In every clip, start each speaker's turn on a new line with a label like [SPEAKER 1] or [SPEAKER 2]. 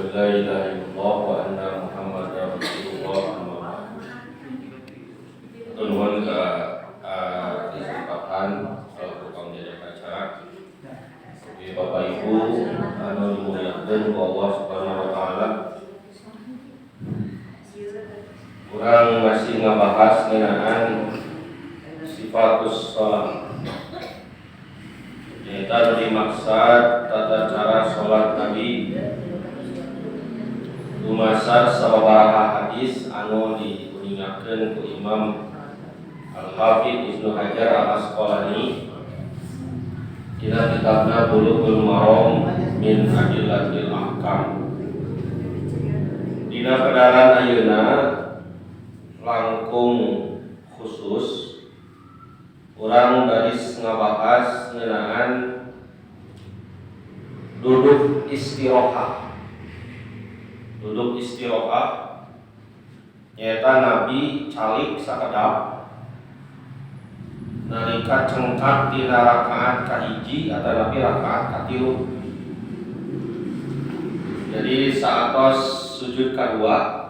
[SPEAKER 1] an la ilaha illallah wa anna Muhammadar Rasulullah amma ba'du. Nuhun ka disebabkan selaku panggilan acara bagi Bapak Ibu anu dimuliakeun ku Allah Subhanahu wa taala. Urang masih ngabahas ngeunaan sifatus shalah. Kita dari maksud tata cara sholat Nabi dumasar sababaraha hadis anu diuningakeun ku Imam Al-Hafidz Ibnu Hajar Al-Asqalani dina kitabna Bulughul Maram min Adillatil Ahkam. Dina kedaran ayeuna langkung khusus urang garis ngabahas ngeunaan duduk istirahat. Duduk istirahat nyaeta Nabi calik sakedap nalika cengkak dina rakaat kahiji atau Nabi rakaat katilu. Jadi saatos sujud kadua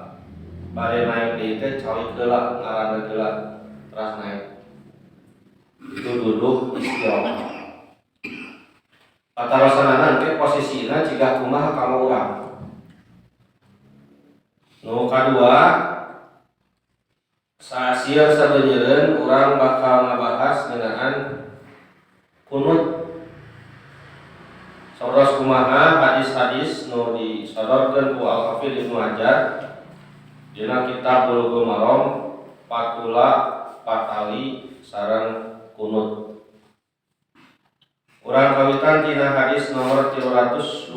[SPEAKER 1] bade naik deui teh calik heula ngaranna heula teras naik. Itu duduk istirahat. Patarosanana ke posisina jika kumaha kamu urang. Nu kadua sasieun sabeunyeun urang bakal ngabahas ngeunaan kunut. Saros kumaha hadis-hadis nu disodorkeun ku Al-Hafidz Ibnu Hajar dina kitab Bulughul Maram patula patali sareng kunut. Urang kawitan tina hadis nomor 323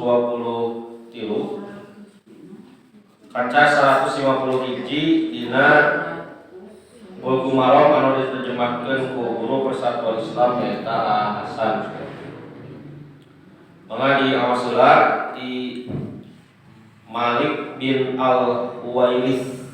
[SPEAKER 1] kaca 151 dina Bulughul Maram anu diterjemahkeun ku Guru Persatuan Islam nyaeta Hasan. Mangga di awaseula di Malik bin Al-Huwairits.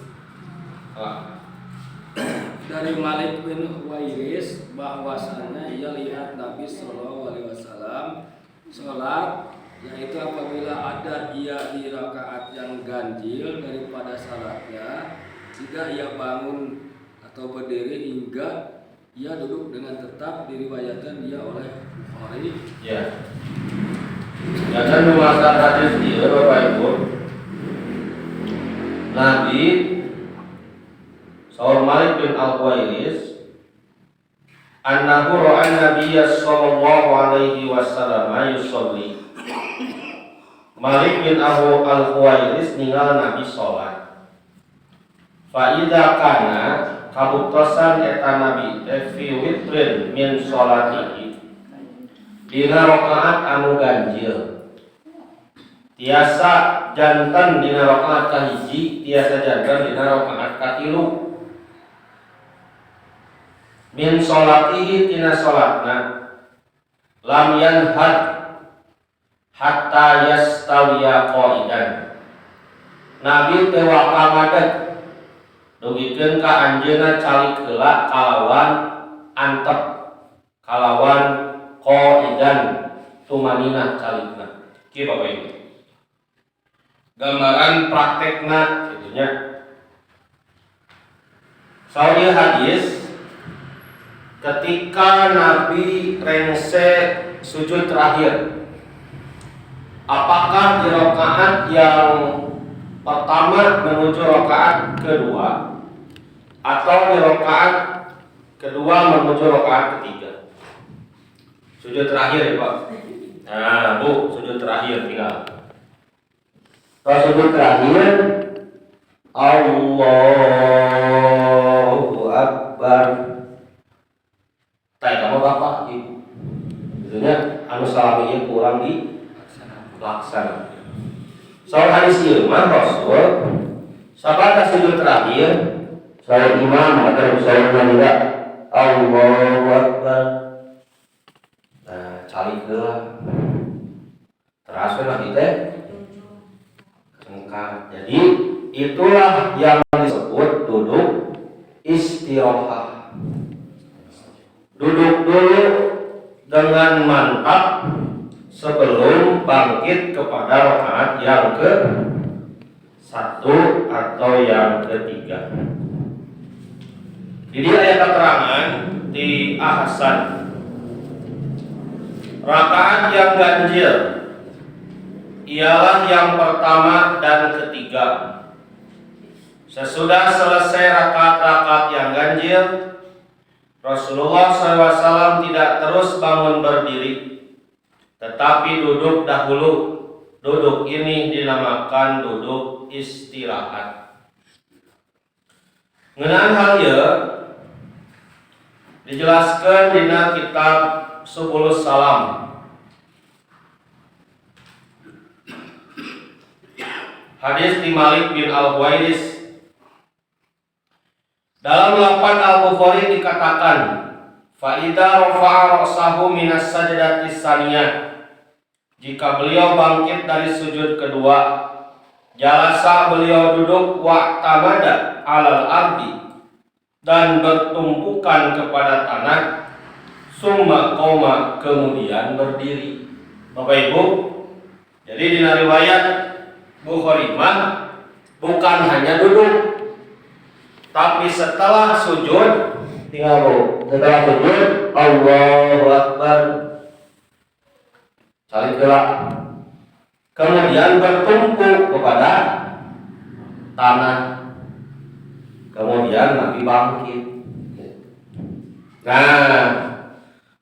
[SPEAKER 2] Dari Malik bin Huwairits bahwasanya ia lihat Nabi Shallallahu Alaihi Wasallam sholat, yaitu apabila ada ia di rakaat yang ganjil daripada salatnya, jika ia bangun atau berdiri hingga ia duduk dengan tetap, diriwayatkan dia oleh Bukhari.
[SPEAKER 1] Ya. Jangan memaksa hadis dia Bapak Ibu. Nabi Saur Malik bin Al-Huwairits annahu ra'a an-nabiyya sallallahu alaihi wasallam yusolli. Malik bin Al-Huwairits ninggal Nabi salat. Fa idza kana kabuktosan eta Nabi fi witrin min salatihi dina rakaat anu ganjil. Tiasa janten dina rakaat kahiji, tiasa janten dina rakaat katilu. Min sholatihi tina sholatna lam yanhad hatta yastawiya qa'idan. Nabi teu waka ngadeg dugikeun ka anjeunna calik heula kalawan antep kalawan qa'idan tumaninah calikna. Kieu Bapak Ibu. Gambaran praktekna gitunya. Sauri hadis ketika Nabi rengse sujud terakhir, apakah di rakaat yang pertama menuju rakaat kedua atau di rakaat kedua menuju rakaat ketiga? Sujud terakhir ya Pak. Nah Bu, sujud terakhir tinggal. Kalau sujud terakhir Allahu Akbar. Tay kamu bapak ibu, itunya anu salami ieu kurang di laksana. Soal hadis ieu mah Rasul sabada sujud terakhir saya imam atau saya mengira Allahu Akbar. Nah, calik heula. Terasa lagi teh cengkak. Jadi itulah yang disebut duduk istirahat. Duduk dulu dengan mantap sebelum bangkit kepada rakaat yang satu atau yang ketiga. Jadi ayat keterangan di Ahsan rakaat yang ganjil ialah yang pertama dan ketiga. Sesudah selesai rakaat-rakaat yang ganjil, Rasulullah SAW tidak terus bangun berdiri, tetapi duduk dahulu. Duduk ini dinamakan duduk istirahat. Ngeunaan hal ieu dijelaskan dina kitab Subulus Salam. Hadis di Malik bin Al-Huwairis. Dalam lafaz Al-Bukhari dikatakan, fa idza rafa'a ra'sahu minas sajdati tsaniyah. Jika beliau bangkit dari sujud kedua, jalasa beliau duduk wa tamada 'alal ardi dan bertumpukan kepada tanah, summa qoma kemudian berdiri. Bapak Ibu, jadi di riwayat Bukhari mah bukan hanya duduk, tapi setelah sujud tinggal setelah sujud Allahu Akbar saling gerak, kemudian bertumpu kepada tanah, kemudian Nabi bangkit. Nah,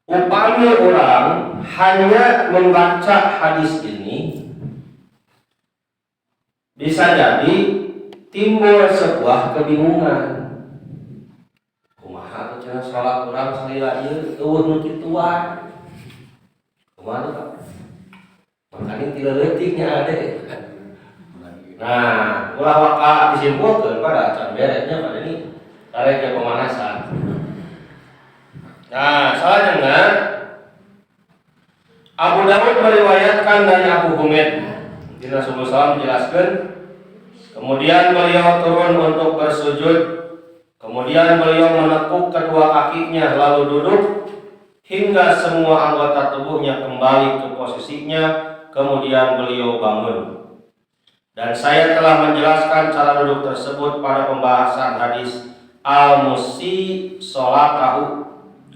[SPEAKER 1] upami orang hanya membaca hadis ini, bisa jadi timbul sebuah kebingungan. Kumaha tuh cenah salat urang salila ieu eueuh nu kituan. Kumaha tuh Pak? Makanya tidak letiknya ada. Nah, ulah waka disimpulkan pada acan beresnya pada ini tarik pemanasan. Nah, selanjutnya Abu Dawud meriwayatkan dari Abu Humaid. Rasulullah SAW menjelaskan, kemudian beliau turun untuk bersujud, kemudian beliau menekuk kedua kakinya lalu duduk hingga semua anggota tubuhnya kembali ke posisinya. Kemudian beliau bangun. Dan saya telah menjelaskan cara duduk tersebut pada pembahasan hadis al-musi sholatahu,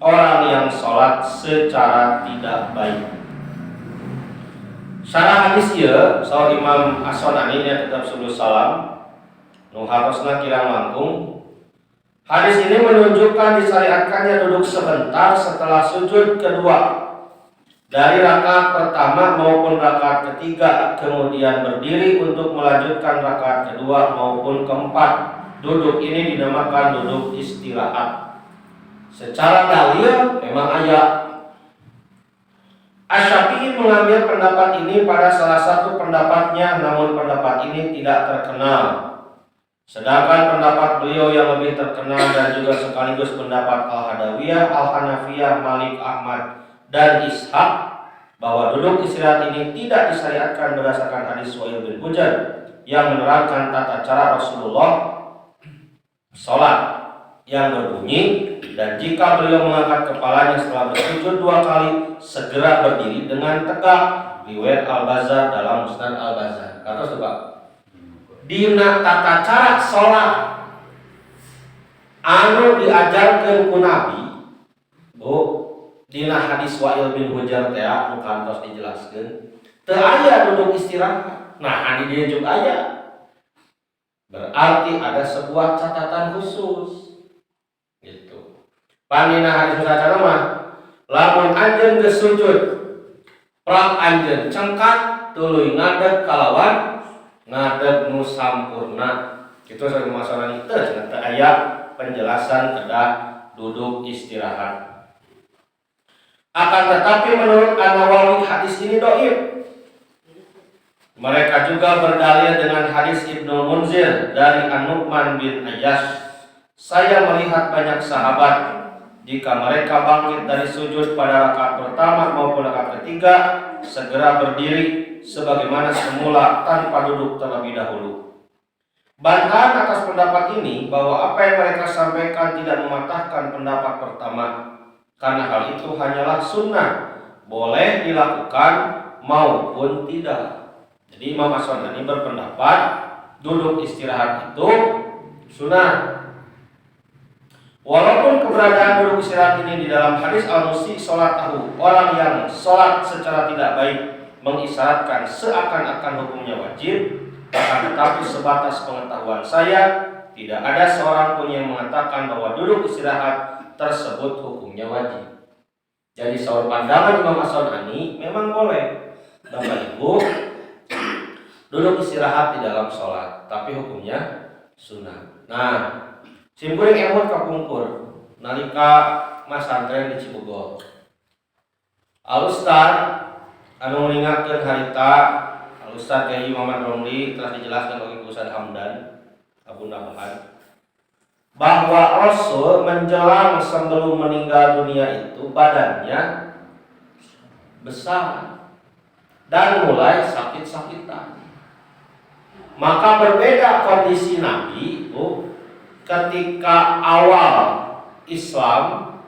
[SPEAKER 1] orang yang sholat secara tidak baik. Syarah hadis ieu saur Imam As-Sunani nya kitab Subulus Salam nu hartosna kirang langkung. Hadis ini menunjukkan disyariatkannya duduk sebentar setelah sujud kedua dari rakaat pertama maupun rakaat ketiga, kemudian berdiri untuk melanjutkan rakaat kedua maupun keempat. Duduk ini dinamakan duduk istirahat. Secara dalil memang ayat. Asy-Syafi'i mengambil pendapat ini pada salah satu pendapatnya, namun pendapat ini tidak terkenal. Sedangkan pendapat beliau yang lebih terkenal dan juga sekaligus pendapat Al-Hadawiyah, Al-Hanafiyah, Malik, Ahmad, dan Ishaq, bahwa duduk istirahat ini tidak disyariatkan berdasarkan hadis Wa'il bin Hujr yang menerangkan tata cara Rasulullah sholat yang berbunyi, dan jika beliau mengangkat kepalanya setelah bersujud 2 kali, segera berdiri dengan tegak. Riwayat Al-Bazzar dalam Musnad Al-Bazzar. Kata sebab dina tata cara sholat anu diajarkeun ku Nabi, Bu, dina hadis Wa'il bin Hujr teh nu kantos dijelaskeun, teu aya duduk istirahat. Nah, anu dieu juga aya. Berarti ada sebuah catatan khusus. Gitu. Panina hadis sacara mah lamun anjeun geus sujud, prak anjeun cengkat tuluy ngadeg kalawan ngadeg nu sampurna. Kitu sareng masalah teu cenah teu aya penjelasan kedah duduk istirahat. Akan tetapi menurut An-Nawawi hadis ini dhaif. Mereka juga berdalil dengan hadis Ibnu Munzir dari An-Nu'man bin Ayyash. Saya melihat banyak sahabat jika mereka bangkit dari sujud pada rakaat pertama maupun rakaat ketiga, segera berdiri sebagaimana semula tanpa duduk terlebih dahulu. Bantahan atas pendapat ini bahwa apa yang mereka sampaikan tidak mematahkan pendapat pertama, karena hal itu hanyalah sunnah, boleh dilakukan maupun tidak. Jadi Imam As-Sunani berpendapat duduk istirahat itu sunat. Walaupun keberadaan duduk istirahat ini di dalam hadis al-musi sholat tahu, orang yang sholat secara tidak baik mengisyaratkan seakan-akan hukumnya wajib, akan tetapi sebatas pengetahuan saya, tidak ada seorang pun yang mengatakan bahwa duduk istirahat tersebut hukumnya wajib. Jadi saur pandangan Imam As-San'ani memang boleh Bapak Ibu duduk istirahat di dalam sholat, tapi hukumnya sunat. Nah, simkuring emut kapungkur nalika mas santren di Cibubur. Al-Ustaz anu ngingatkeun harita Al-Ustaz Kiai Muhammad Romli telah dijelaskan oleh Ustaz Hamdan Abu Nabahan bahwa Rasul menjelang sebelum meninggal dunia itu badannya besar dan mulai sakit-sakitan. Maka berbeda kondisi Nabi itu ketika awal Islam,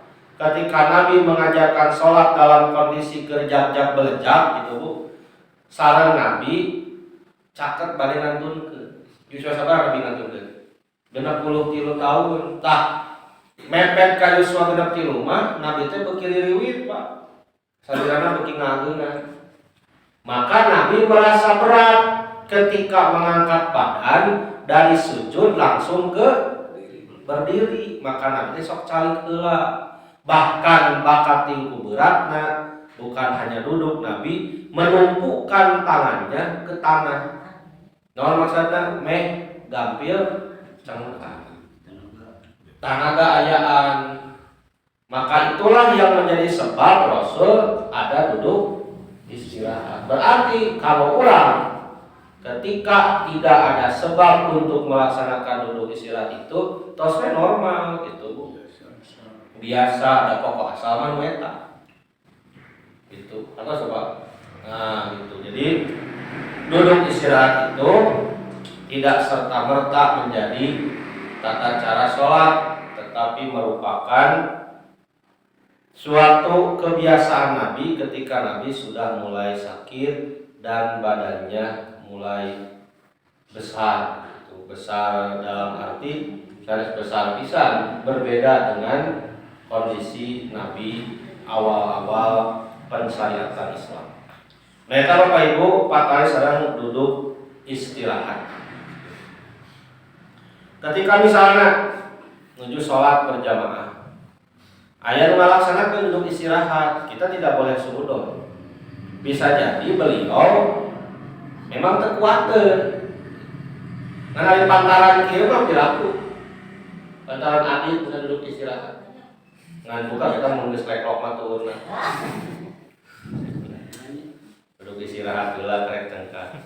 [SPEAKER 1] ketika Nabi mengajarkan sholat dalam kondisi kerjak-jak belejak gitu Bu, sareng Nabi caket bade ngantunkeun. Yuswa sabar Nabi ngantunkeun. 63 tahun tah mepet ka Yuswa 63 mah Nabi teh beuki riwit Pak. Salirana beuki ngageungan. Maka Nabi merasa berat ketika mengangkat badan dari sujud langsung ke berdiri, maka Nabi sok calik heula. Bahkan bakat tingku beratna bukan hanya duduk, Nabi menumpukan tangannya ke tanah. Naon maksudna? Meh gampil cengkak. Tanaga ayaan. Maka itulah yang menjadi sebab Rasul ada duduk istirahat. Berarti kalau orang ketika tidak ada sebab untuk melaksanakan duduk istirahat itu tos normal gitu Bu. Biasa ada pokok asal mah eta. Gitu. Atau sebab. Nah, gitu. Jadi duduk istirahat itu tidak serta-merta menjadi tata cara sholat, tetapi merupakan suatu kebiasaan Nabi ketika Nabi sudah mulai sakit dan badannya mulai besar. Besar dalam arti garis besar pisan, berbeda dengan kondisi Nabi awal-awal pensyariatan Islam. Nah, Bapak Ibu, Pak Kali sedang duduk istirahat. Ketika misalnya menuju sholat berjamaah, aya melaksanakan duduk istirahat, kita tidak boleh suudon. Bisa jadi beliau memang terkuatir. Karena di pantaran kieu mah dilaku. Pantaran adit bisa duduk istirahat. Ngan buka kita menggeus leklok mah turun. Duduk istirahat heula karek cengkak.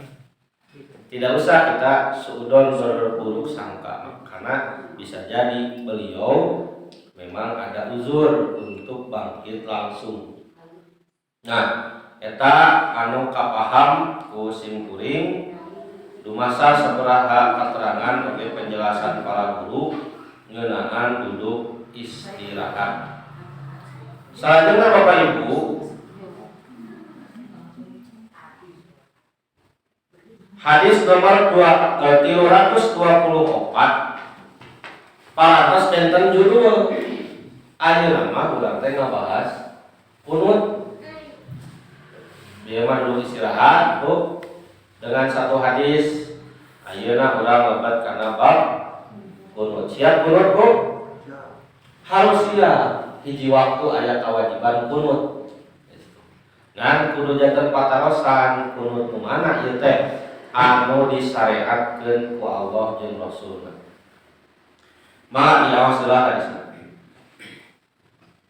[SPEAKER 1] Tidak usah kita suudon berburuk sangka, karena bisa jadi beliau memang ada uzur untuk bangkit langsung. Nah, eta anu kapaham ku simkuring dumasa sabaraha keterangan oge penjelasan para guru ngeunaan duduk istirahat. Selanjutnya Bapak Ibu, hadis nomor 324 parantos benten judul ayeuna mah urang teh ngabahas kunut. Bieu mah dulu istirahat Bu dengan satu hadis. Ayeuna urang lebat kana bab kunut. Siap kunut Bu? Harus siap. Hiji waktu aya kewajiban kunut. Ngan kudu janten patarosan kunut kumaha ieu teh anu disyariatkeun ku Allah jeung Rasulna. Maka diawaslah hadisna.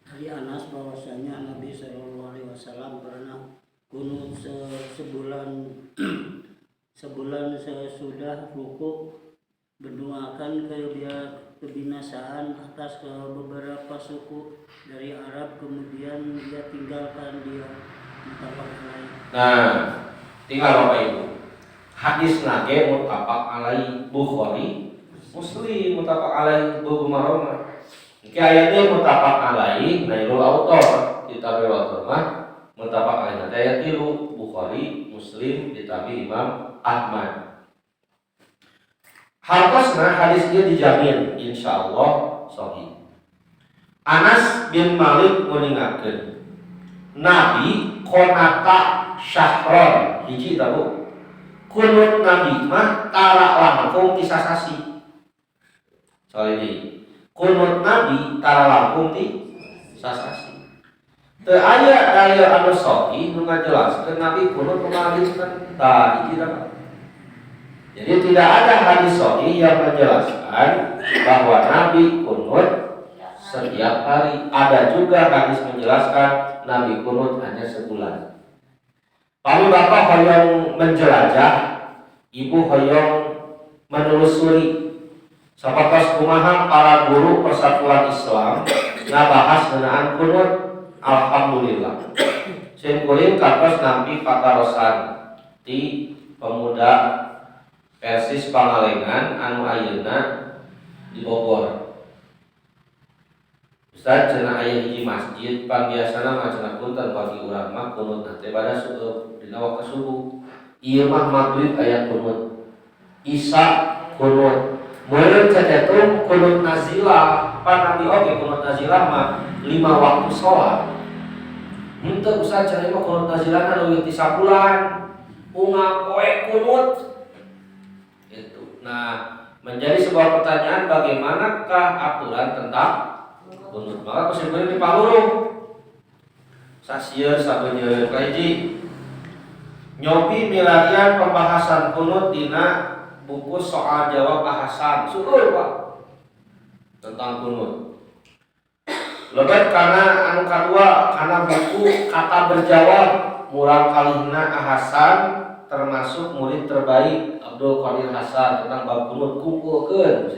[SPEAKER 3] Dari Anas bahwasanya Nabi Shallallahu Alaihi Wasallam pernah kunut sebulan sesudah ruku mendoakan kebinasaan atas ke beberapa suku dari Arab, kemudian dia tinggalkan dia muttafaq alaih.
[SPEAKER 1] Nah, tinggal Bapak Ibu. Hadis nage muttafaq alaih Bukhari, Muslim muttafaq alaih Bulughul Maram. Iki ayatnya muttafaq alaih nailul autor kitab riwayat mah muttafaq alaih ayat 3 Bukhari, Muslim, kitab Imam Ahmad. Hartosna hadis ieu dijamin insyaallah sahih. Anas bin Malik nguningakeun Nabi qonata syahron hiji tahu. Kunut Nabi mah tara langkung ti sasasi. Soal ini kunut Nabi tara langkung ti sasasi. Teu aya daya anu sahih nu ngajelaskeun Nabi kunut kumaha tah hiji tahu. Jadi tidak ada hadis sahih yang menjelaskan bahwa Nabi kunut setiap hari. Ada juga hadis menjelaskan Nabi kunut hanya sebulan. Kami bapak hoyong menjelajah, ibu hoyong menelusuri. Sapatos kumaha para guru Persatuan Islam ngabahas ngeunaan kunut, alhamdulillah. Sing kuring kantos nampi patarosan ti pemuda Persis Pangalengan anu ayeuna di Bogor. Ustaz cenah aya hiji masjid pangbiasana macana punten bagi urang mah kunut teh pada dina waktu subuh. Ieu mah maghrib aya kunut. Isya kunut. Meureun cacetung kunut nazilah. Pan Nabi oge kunut nazilah mah 5 waktu salat. Henteu Ustaz cenah mah kunut nazilah leuwih ti sabulan. Unggal poe kunut. Nah, menjadi sebuah pertanyaan bagaimanakah aturan tentang kunut? Maka kesimpulan di paluru sasieun sabeunyeun kahiji nyobi milarian pembahasan kunut dina buku soal jawab bahasan suhur Pak tentang kunut. Lebet karena anu kadua karena buku kata berjawab murang kalihna ahasan termasuk murid terbaik Abdul Qadir Hasan tentang bab kunut kumpulkeun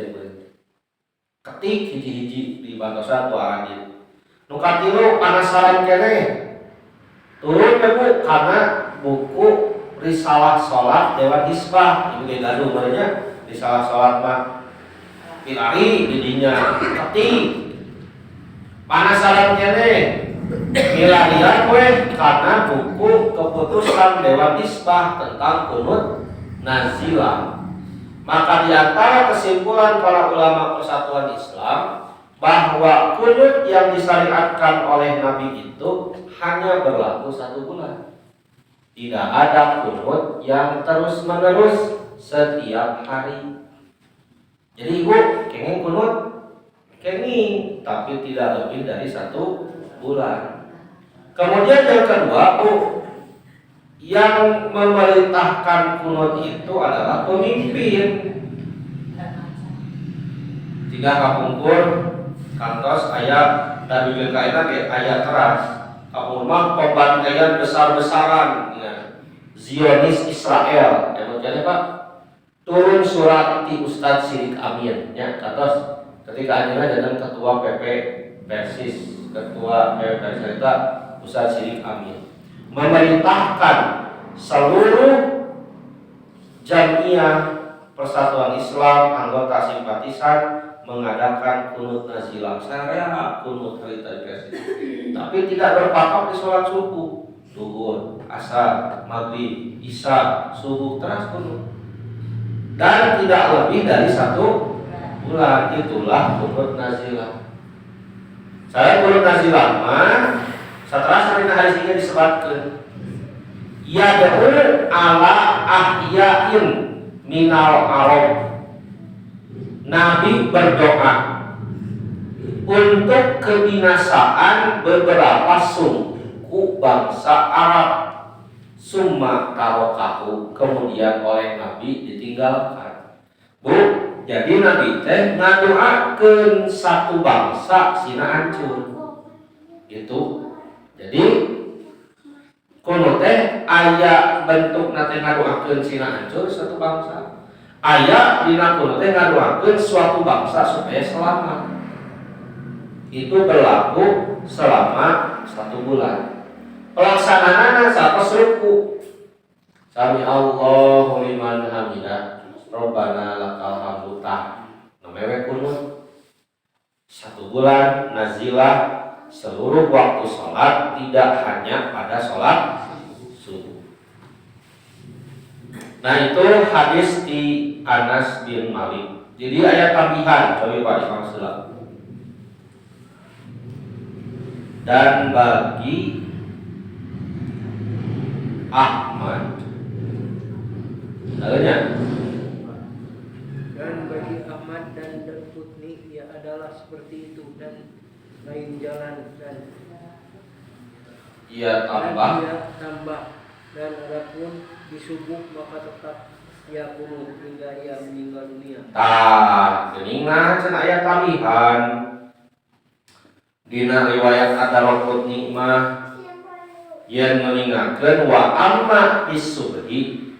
[SPEAKER 1] ketik hiji-hiji di bantosan tua hadis. Nu katilu panasaran keneh turun Bu karena buku Risalah Salat Dewan Hisbah ieu ge gaduh merenya Risalah Salat mah pilari di dinya ketik panasaran keneh milarian we karena buku keputusan Dewan Hisbah tentang kunut nazilah. Maka di antara kesimpulan para ulama Persatuan Islam bahwa kunut yang disyariatkan oleh Nabi itu hanya berlaku 1 bulan. Tidak ada kunut yang terus-menerus setiap hari. Jadi ibu kenging kunut kenging tapi tidak lebih dari 1 bulan. Kemudian yang kedua, yang memerintahkan kunut itu adalah pemimpin. Jika kapungkur kantos ayat dari BKN ge ayat keras. Kapungkur mah pembantaian besar-besaran Zionis Israel. Yang jadi Pak turun surat ti Ustadz Sidik Amin ya kantos ketika ayeuna jadi ketua PP Persis ketua PP Ustadz Sidik Amin memerintahkan seluruh jamiah Persatuan Islam anggota simpatisan mengadakan kunut nazilah syariah kunut hari Persis, tapi tidak berpatok di sholat subuh, zuhur, asar, maghrib, isya, subuh terus kunut dan tidak lebih dari 1 bulan. Itulah kunut nazilah. Saya kunut nazilah mah setelah sarina hadis ini disebutkan yad'u ala ahyain minal arab. Nabi berdoa untuk kebinasaan beberapa suku bangsa Arab. Summa tarokahu, kemudian oleh Nabi ditinggalkan. Bu, jadi Nabi teh ngadoakeun 1 bangsa sina hancur. Itu jadi kunut teh aya bentuk nate ngadoakeun sina hancur 1 bangsa. Aya dina kunut teh ngadoakeun suatu bangsa supaya selamat. Itu berlaku selama 1 bulan. Pelaksanaanna satos ruku. Sami Allahu liman hamidah. Rabbana lakal hamdu ta. Namewe kunut 1 bulan nazilah seluruh waktu sholat, tidak hanya pada sholat subuh. Nah itu hadis di Anas bin Malik. Jadi ayat tambahan, coba Pak Ismail. Dan bagi Ahmad, lalunya.
[SPEAKER 4] Dan bagi Ahmad dan Darqutni ia adalah seperti itu dan lain jalan dan
[SPEAKER 1] Ia tambah.
[SPEAKER 4] dan adapun di subuh maka tetap ia kunut hingga ia meninggal dunia.
[SPEAKER 1] Geningan cenah aya tambahan. Dina riwayat Ad-Darqutni mah yen meningakeun wa amma bis subhi,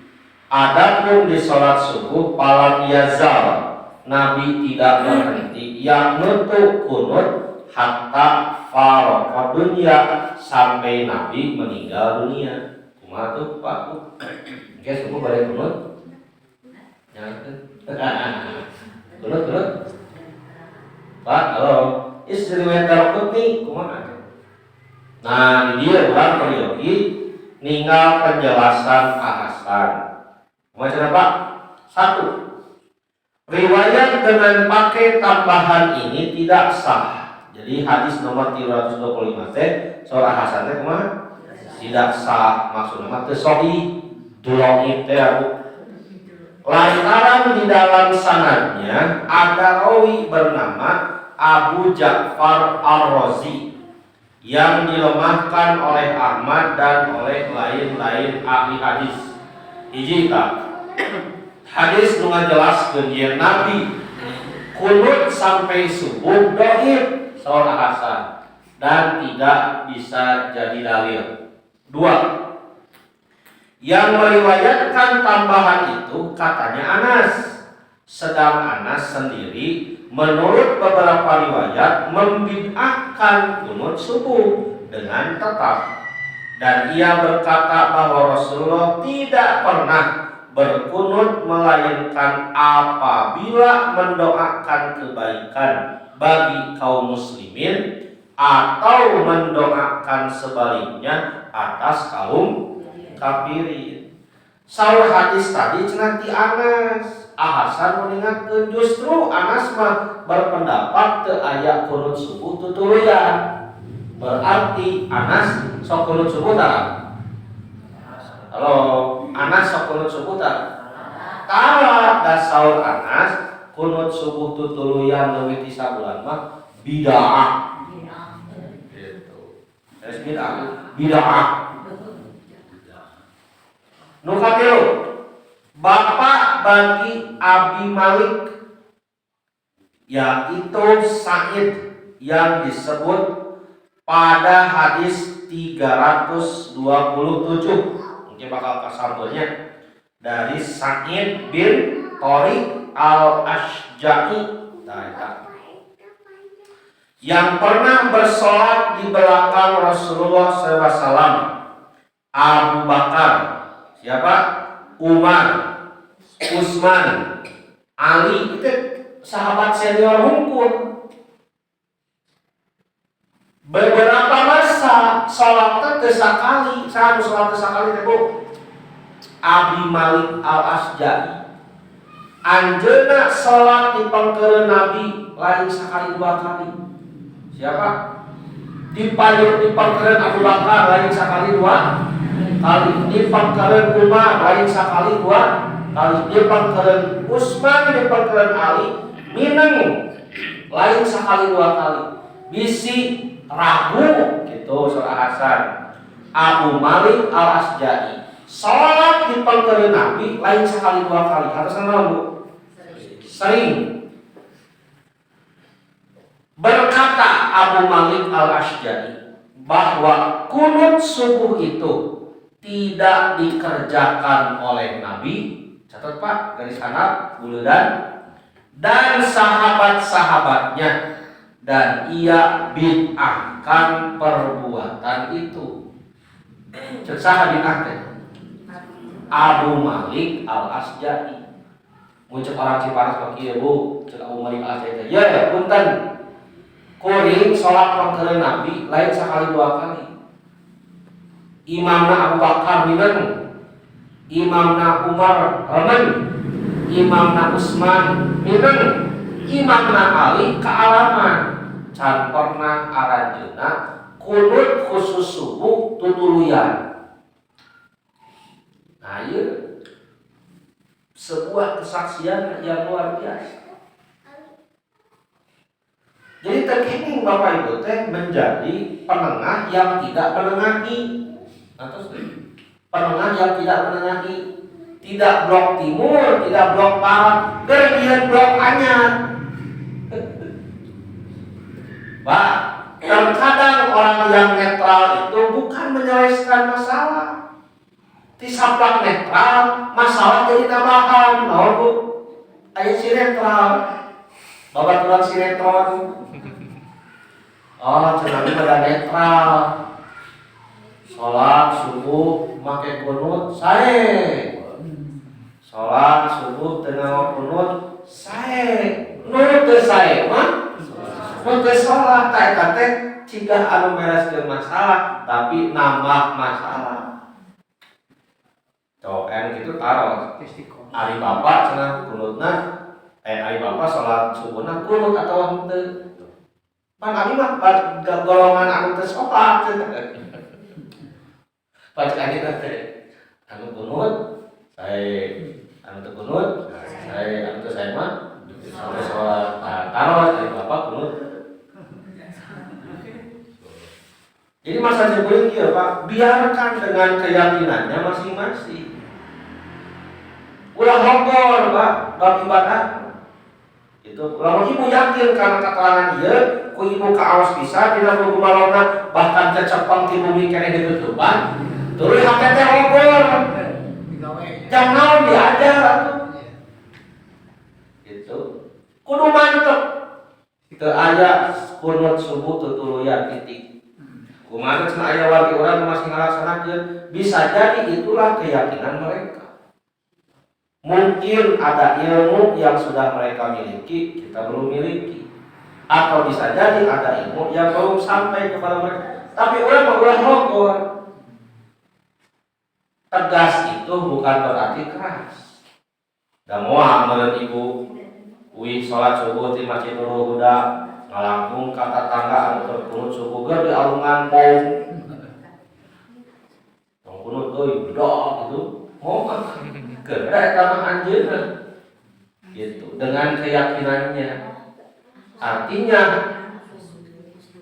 [SPEAKER 1] adapun di salat subuh palam yazal Nabi tidak berhenti yang nutup kunut hatta faraqad dunya, sampai Nabi meninggal dunia. Kumaha tuh Pak? Oke, semua balik kunut. Nyakeun. Kunut. Pak, halo. Istri Darqutni kumaha? Nah, di dia urang periogi ninggal penjelasan Hasan. Macam apa? 1. Riwayat dengan pakai tambahan ini tidak sah. Jadi hadis nomor 325 teh surah Hasan teh kumaha? Tidak sah, maksudnya mah teu sahih, dhaif teh lantaran di dalam sanadnya ada rawi bernama Abu Ja'far Ar-Razi yang dilemahkan oleh Ahmad dan oleh lain-lain ahli hadis. Hiji hadis nu ngajelaskeun yen Nabi kunut sampai subuh dhaif saur Hasan dan tidak bisa jadi dalil. 2. Yang meriwayatkan tambahan itu katanya Anas, sedang Anas sendiri menurut beberapa riwayat membid'ahkan kunut subuh dengan tetap, dan ia berkata bahwa Rasulullah tidak pernah berkunut melainkan apabila mendoakan kebaikan bagi kaum muslimin atau mendoakan sebaliknya atas kaum kafirin. Saur hadis tadi cenah ti Anas. Hasan mengingatkan justru Anas mah berpendapat teu aya kunut subuh tutuluyan. Berarti Anas sok kunut subuh tara? Halo, Anas sok kunut subuh tara? Tara. Da saur Anas kunut subuh tutuluyan leuwih ti sabulan mah bid'ah. Gitu. Es bid'ah. Nu katilu, bapak bagi Abi Malik yaitu Sa'id yang disebut pada hadis 327. Mungkin bakal kesampulnya dari Sa'id bin Thariq al-Ashja'i yang pernah bersolat di belakang Rasulullah SAW. Abu Bakar, siapa? Umar, Utsman, Ali, itu sahabat senior hukum. Beberapa masa sholat teh sakali, saat sholat teh sakali teh Bu. Abi Malik al-Ashja'i anjeunna sholat di pangkeureun Nabi lain sakali 2 kali. Siapa? Di pangkeureun Abu Bakar lain sakali 2 kali, di pangkeureun Umar lain sakali 2 kali, di pangkeureun Utsman, di pangkeureun Ali mineng lain sakali 2 kali. Bisi ragu gitu surah Hasan. Abu Malik al-Ashja'i salat di pangkeureun Nabi lain sakali 2 kali. Harusna naon Bu? Sering. Berkata Abu Malik al-Ashja'i bahwa kunut subuh itu tidak dikerjakan oleh Nabi, catat Pak, garis handap, buludan, dan sahabat-sahabatnya, dan ia bid'ahkan perbuatan itu. Cek saha bid'ah teh? Abu Malik al-Ashja'i. Mun cek orang Cipanas mah kieu Bu, cek Abu Malik al-Ashja'i teh. Ya, punten. Kuring salat pangkeureun Nabi lain sakali 2 kali. Imamna Abu Bakar mineng Imamna Umar remen, Imamna Utsman mineng, Imamna Ali kealaman. Can pernah aranjeunna kunut khusus subuh tutuluyan. Nah, ieu sebuah kesaksian yang luar biasa. Jadi terkini Bapak Ibu teh menjadi penengah yang tidak menengahi. Atau penengah yang tidak menengahi, tidak blok timur, tidak blok barat, kemudian blok anyar. Pak, terkadang orang yang netral itu bukan menyelesaikan masalah. Disaplak netral, masalah jadi tambahan. Mau Bu, ayo sinetron, babaturan sinetron. Oh, cenah pada netral. Sholat subuh make kunut sae. Sholat subuh tengah kunut sae. Nurut teu sae mah. Mun teu sholat eta teh cigah anu bereskeun masalah tapi nambah masalah. Coen gitu taruh. Ari bapak cenah kunutna ari bapak sholat subuhna kunut atau henteu. Pan abi mah golongan anu teu sholat. Bacaan teh anu kunut, saya anu teu kunut, saya anu teu saya mah sampai sholat tarawih dari bapak kunut. Jadi masa jebulin kieu Pak, biarkan dengan keyakinannya masing-masing. Ulah hongkor Pak, bab ibadah. Itu lamun ibu yakin karena keterangan ieu, ku ibu kaos bisa dina buku balona bahkan kecepeng ti bumi keneh ditutupan. Tuluy hake teh hongkor. Jangan diajar atuh. Gitu. Kudu mantep. Teu aya kunut subuh tutuluyan titik. Kumaha cenah aya wargi urang masih ngalaksanakeun, bisa jadi itulah keyakinan mereka. Mungkin ada ilmu yang sudah mereka miliki, kita belum miliki. Atau bisa jadi ada ilmu yang belum sampai kepada mereka. Tapi urang mah ulah hongkor. Tegas itu bukan berarti keras. Da moal meureun ibu uih salat subuh di Masjid Nurul Huda ngalangkung ka tetangga anu keur kunut subuh ge di alungan pom. Tong kunut euy bedog gitu. Moal keur eta mah anjeunna. Gitu dengan keyakinannya. Artinya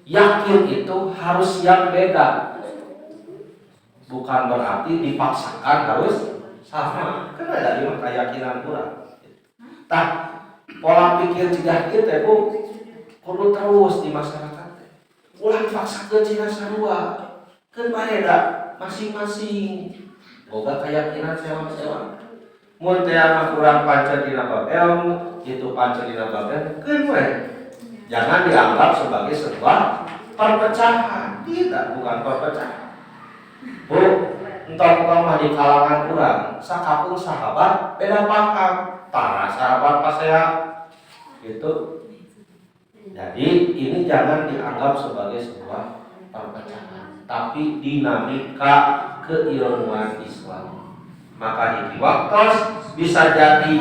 [SPEAKER 1] yakin itu harus yang beda. Bukan berarti dipaksakan harus sama. Kan ada lima keyakinan kurang. Tah pola pikir cegah kieu teh Bu kudu terus di masyarakat. Ulah dipaksakeun cina sarua. Keun beda masing-masing. Boga keyakinan sewa-sewa. Mun teh mah kurang pancer dina bab ilmu, itu pancer dina bab ilmu, keun we. Jangan dianggap sebagai sebuah perpecahan. Tidak, bukan perpecahan. Bu, entong-entong mah di kalangan kurang, sakapung sahabat beda paham, para sahabat pasehat, gitu. Jadi ini jangan dianggap sebagai sebuah perpecahan, tapi dinamika keilmuan Islam. Maka di waktu bisa jadi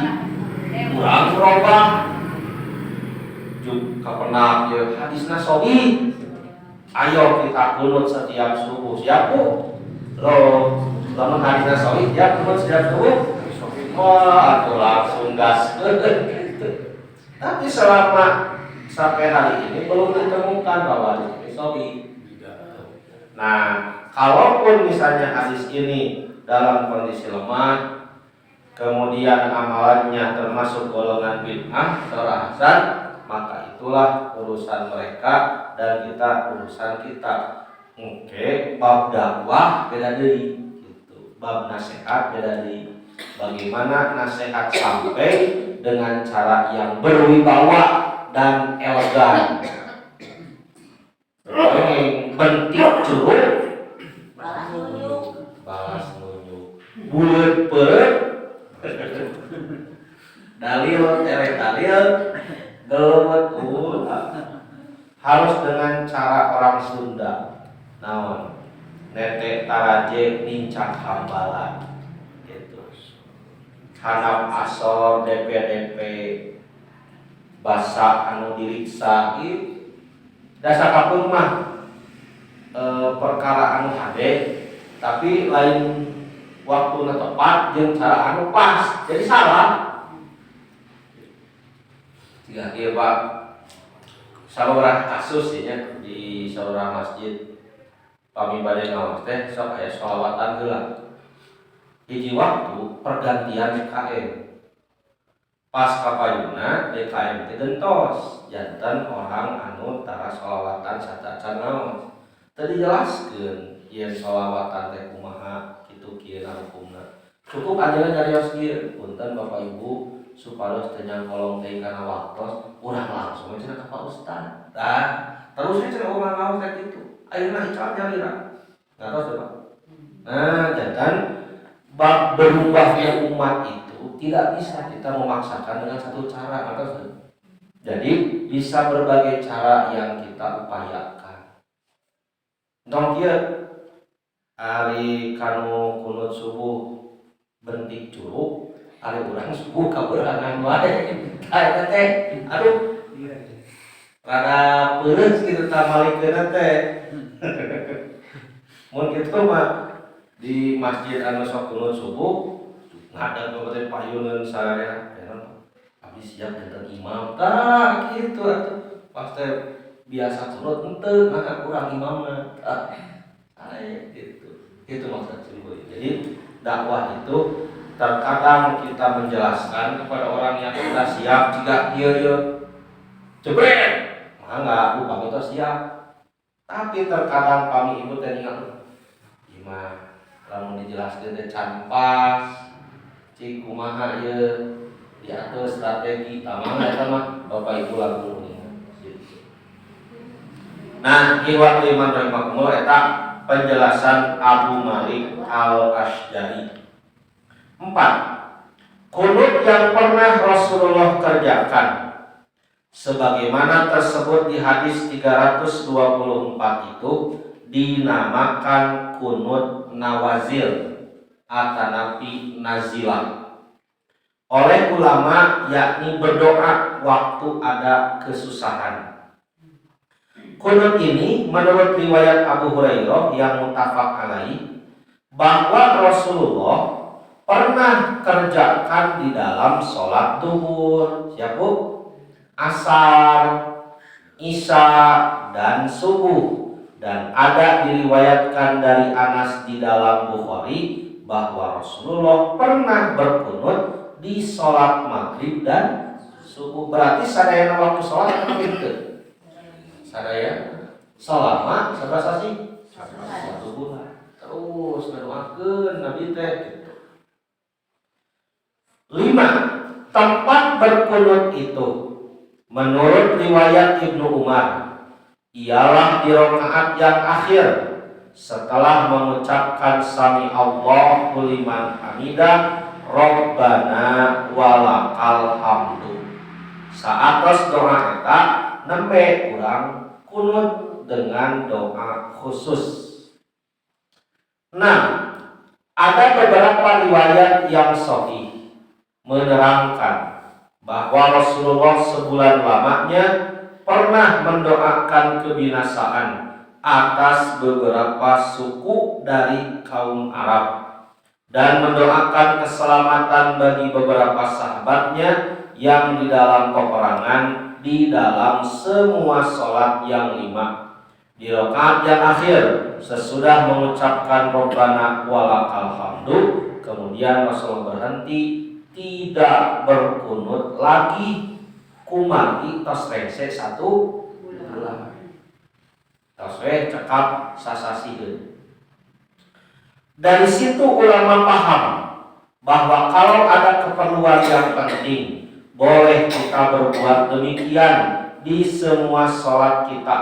[SPEAKER 1] kurang berubah. Juga pernah ya hadisna sahih. Ayo kita kunut setiap subuh, siap Bu? Loh, lamun hadisna sahih dia kunut setiap subuh. Wah, atuh langsung gas. Tapi selama sampai hari ini belum ditemukan bahwa hadis ini sahih. Nah, kalaupun misalnya hadis ini dalam kondisi lemah, kemudian amalannya termasuk golongan bid'ah atau hasan, maka itulah urusan mereka dan kita urusan kita. Oke, bab dakwah beda deui gitu. Bab nasihat beda deui. Bagaimana nasihat sampai dengan cara yang berwibawa dan elegan. Bentik curug balas nunjuk. Buleut peureut dalil dalil gelewet harus dengan cara orang Sunda. Naon? Netek taraje nincak hambalan. Gitu. handap asor DP basa anu diriksa ieu dasar kapung mah perkara anu hade tapi lain waktu tepat jeung cara anu pas jadi salah. Jika ieu Pak saurah kasus ya di saurah masjid kami bade ngawas teh sok aya sholawatan heula. Hiji waktu pergantian KM. Pas kapayuna DKM teh gentos janten orang anu tara sholawatan satacan ngaos. Teu dijelaskeun yen sholawatan teh kumaha kitu kieu hukumna. Cukup aja nyarios kieu. Punten Bapak Ibu supados teu nyangkolong teh kana waktos urang langsung cenah ka Pak Ustad. Tah, terus cenah urang ngaos teh kitu. Ayeuna ical jalira. Ngatos Pak. Nah, jangan bab berubahnya umat itu tidak bisa kita memaksakan dengan satu cara, ngatos. Jadi bisa berbagai cara yang kita upayakan. Entong kieu ari kanu kunut subuh bentik curug, ari urang subuh kaberangan wae. Eta teh aduh rada peureus kitu tamalikeun teh. Mun kitu mah di masjid anu sok kunut subuh ngadeg bae payuneun sararea abdi siap janten imam tah kitu atuh pas teh biasa kunut henteu maka kurang imamna tah aya gitu. Itu maksud sungguh. Jadi dakwah itu terkadang kita menjelaskan kepada orang yang sudah siap jika ieu jebret mangga upami teh siap. Tapi terkadang kami ibu teh ingat gimana lamun dijelaskeun teh can pas cik kumaha ieu diatur strategi tamang eta mah Bapak Ibu langsung ingat. Nah, iwat iman rahimakumullah eta penjelasan Abu Malik Al-Asy'ari. 4. Qunut yang pernah Rasulullah kerjakan sebagaimana tersebut di hadis 324 itu dinamakan kunut nawazil atanapi nazilah oleh ulama, yakni berdoa waktu ada kesusahan. Kunut ini menurut riwayat Abu Hurairah yang muttafaq alaih bahwa Rasulullah pernah kerjakan di dalam sholat duhur, siapa? Asar, isya, dan subuh. Dan ada diriwayatkan dari Anas di dalam Bukhari bahwa Rasulullah pernah berkunut di sholat maghrib dan subuh. Berarti sadayana waktu sholat apa itu? Sadaya selama seberapa sih? 1 bulan. Terus ngadoakeun Nabi teh. 5. Tempat berkunut itu menurut riwayat Ibnu Umar ialah di rakaat yang akhir setelah mengucapkan sami Allahu liman hamidah Rabbana walakal hamdu. Saatos doa eta nembe urang kunut dengan doa khusus. 6. Ada beberapa riwayat yang sahih menerangkan bahwa Rasulullah sebulan lamanya pernah mendoakan kebinasaan atas beberapa suku dari kaum Arab dan mendoakan keselamatan bagi beberapa sahabatnya yang di dalam peperangan di dalam semua sholat yang 5. Di rakaat yang akhir sesudah mengucapkan Rabbana walakal hamdu, kemudian Rasulullah berhenti tidak berkunut lagi. Kumari tos rese 1 bulan. Tos we cekap sasasieun. Dari situ ulama paham bahwa kalau ada keperluan yang penting, boleh kita berbuat demikian di semua sholat kita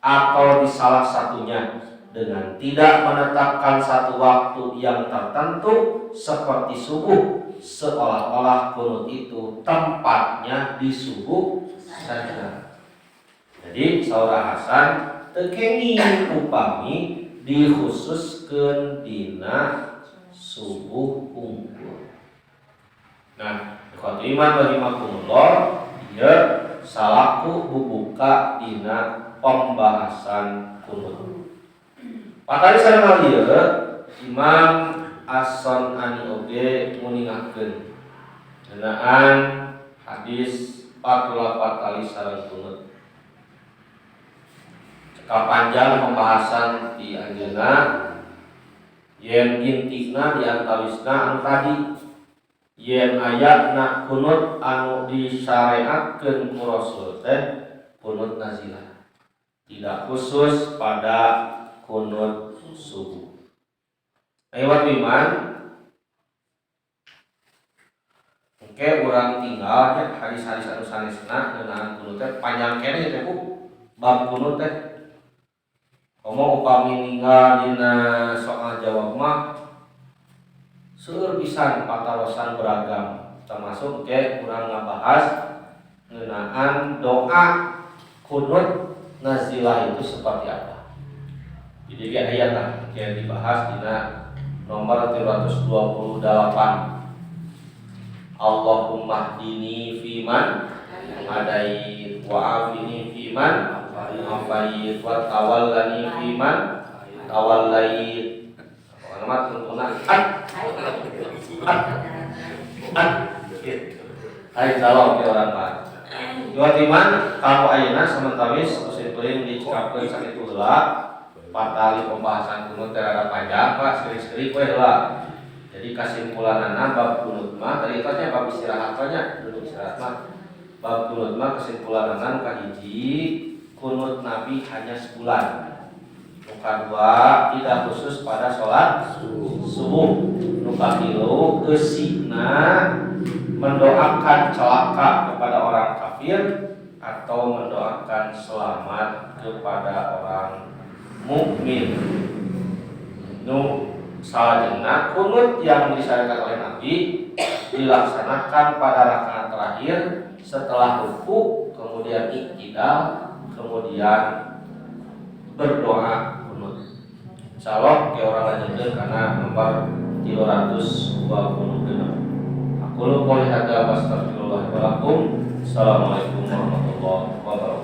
[SPEAKER 1] atau di salah satunya dengan tidak menetapkan satu waktu yang tertentu seperti subuh. Seolah-olah kunut itu tempatnya di subuh saja. Jadi saudara Hasan tekeni upami dikhususkeun dina subuh unggul. Nah, ikhwati iman rahimakumullah, ieu salaku bubuka dina pembahasan kunut. Patari sareng ieu Imam As-Sun'ani oge nguningakeun ngeunaan hadis 48 kali sareng kunut. Cekal panjang pembahasan di anjeunna yen intina di antawisna anu tadi yen ayatna kunut anu disyariatkeun ku Rasul teh kunut nazilah, tidak khusus pada kunut subuh. Ayat iman, oke urang tinggal ya hadis-hadis anu sanesna ngeunaan kunut teh panjang keneh teh Bu bab kunut teh. Komo upami ninggal dina soal jawab mah seueur pisan patarosan beragam, termasuk ke urang ngabahas ngeunaan doa kunut nazilah itu seperti apa. Jadi ge aya tah yang dibahas dina nomor 328. Allahumma hdini fiman hadait wa afini fiman afait wa tawallani fiman tawallait. Alamat tentunya Hai salam ke orang Pak. Dua timan kalau ayeuna sementawis usin teuing dicekapkeun sakitu heula. 4 kali pembahasan kunut terhadap panjang Pak, sekali-sekali we heula. Jadi kesimpulanana bab kunut mah tadi tanya bab istirahat tanya duduk istirahat mah. Bab kunut mah kesimpulanana kahiji kunut Nabi hanya sebulan. Nuka 2 tidak khusus pada sholat subuh. Nuka 3 kesigna mendoakan celaka kepada orang kafir atau mendoakan selamat kepada orang mukmin. Nu salajengna kunut yang disyariatkan oleh Nabi dilaksanakan pada rakaat terakhir setelah ruku, kemudian iktidal, kemudian berdoa kunut. Insyaallah ke orang lanjutkeun karena nomor 326. Aku lu qouli hadza wa astaghfirullah wa lakum. Assalamualaikum warahmatullahi wabarakatuh.